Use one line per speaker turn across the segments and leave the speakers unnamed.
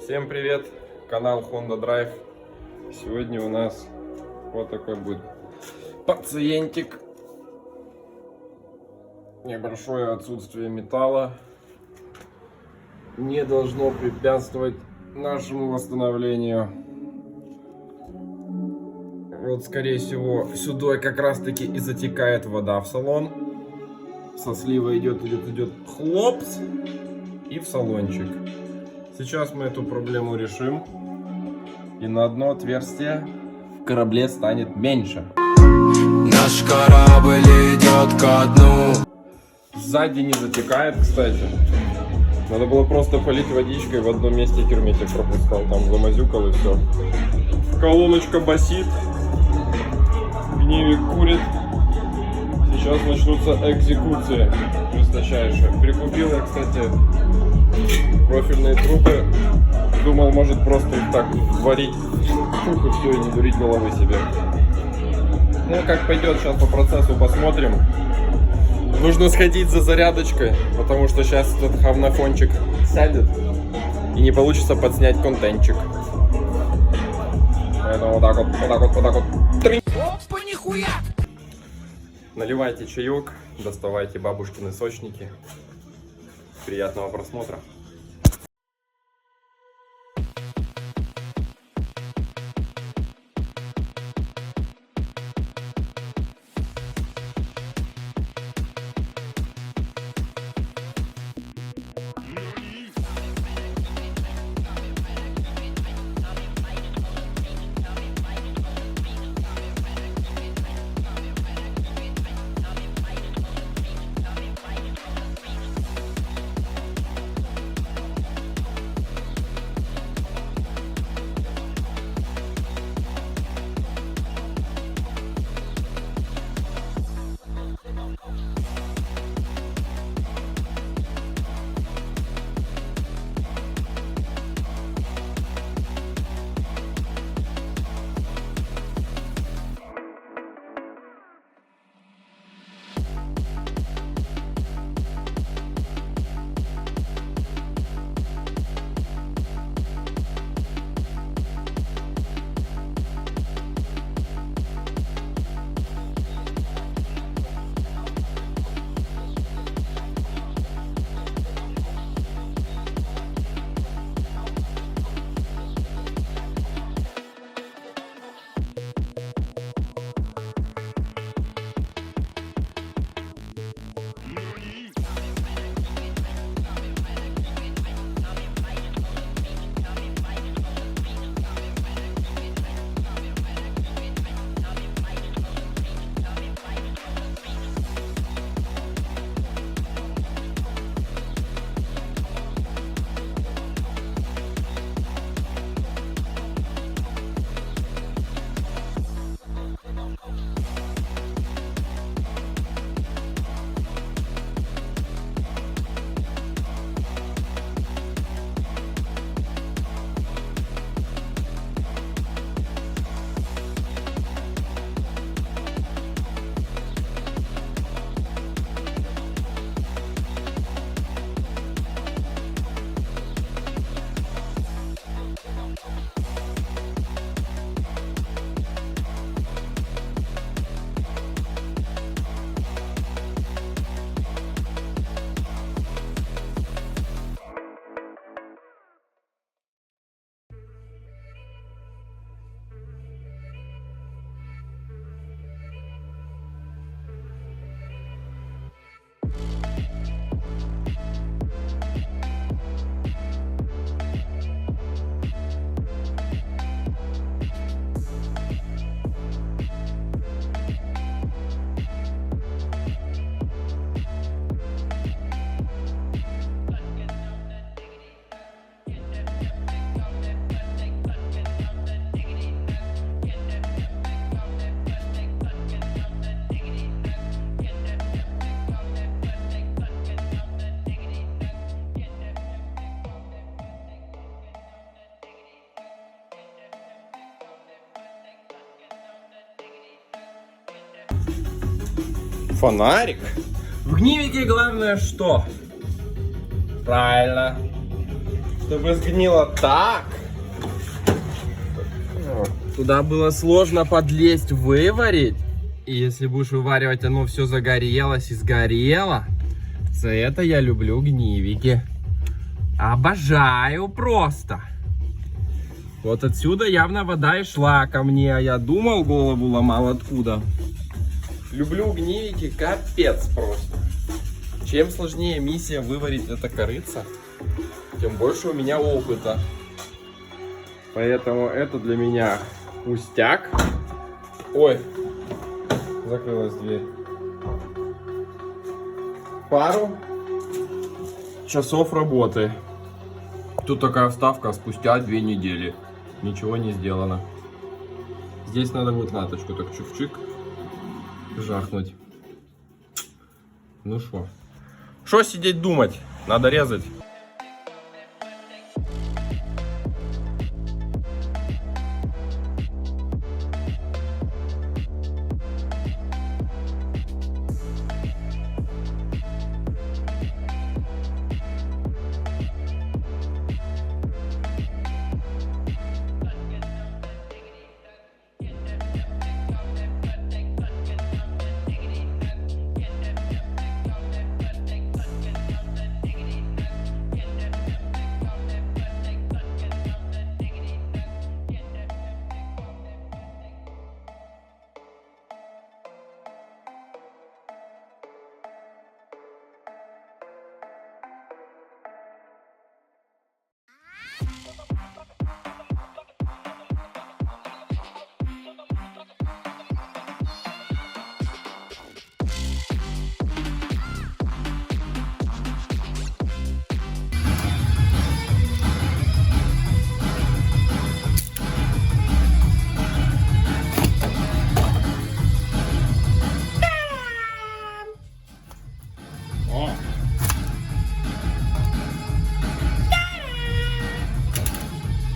Всем привет, канал Honda Drive. Сегодня у нас вот такой будет пациентик. Небольшое отсутствие металла не должно препятствовать нашему восстановлению. Вот, скорее всего, сюда как раз таки и затекает вода в салон. Со слива идет хлопс и в салончик. Сейчас мы эту проблему решим, и на одно отверстие в корабле станет меньше.
Наш корабль идет ко дну.
Сзади не затекает, кстати. Надо было просто полить водичкой, в одном месте герметик пропускал, там замазюкал и все. Колоночка басит, гневик курит. Сейчас начнутся экзекуции жесточайшие. Прикупил я, кстати, профильные трубы. Думал, может просто их так варить и все, и не дурить головы себе. Ну, как пойдет, сейчас по процессу посмотрим. Нужно сходить за зарядочкой, потому что сейчас этот говнофончик сядет и не получится подснять контентчик. Поэтому вот так вот.
Опа, нихуя!
Наливайте чаек, доставайте бабушкины сочники. Приятного просмотра. Фонарик? В гневике главное что? Правильно. чтобы сгнило так. Туда было сложно подлезть, выварить. И если будешь вываривать, оно все загорелось и сгорело. За это я люблю гнивики. Обожаю просто. Вот отсюда явно вода и шла ко мне. А я думал, голову ломал откуда. Люблю гнивики, капец просто. Чем сложнее миссия выварить это корыца, тем больше у меня опыта. Поэтому это для меня пустяк. Ой, закрылась дверь. Пару часов работы. Тут такая вставка спустя 2 недели. Ничего не сделано. Здесь надо будет латочку так чук-чик жахнуть. Ну шо? Шо сидеть думать? Надо резать.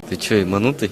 Ты чё, ебанутый?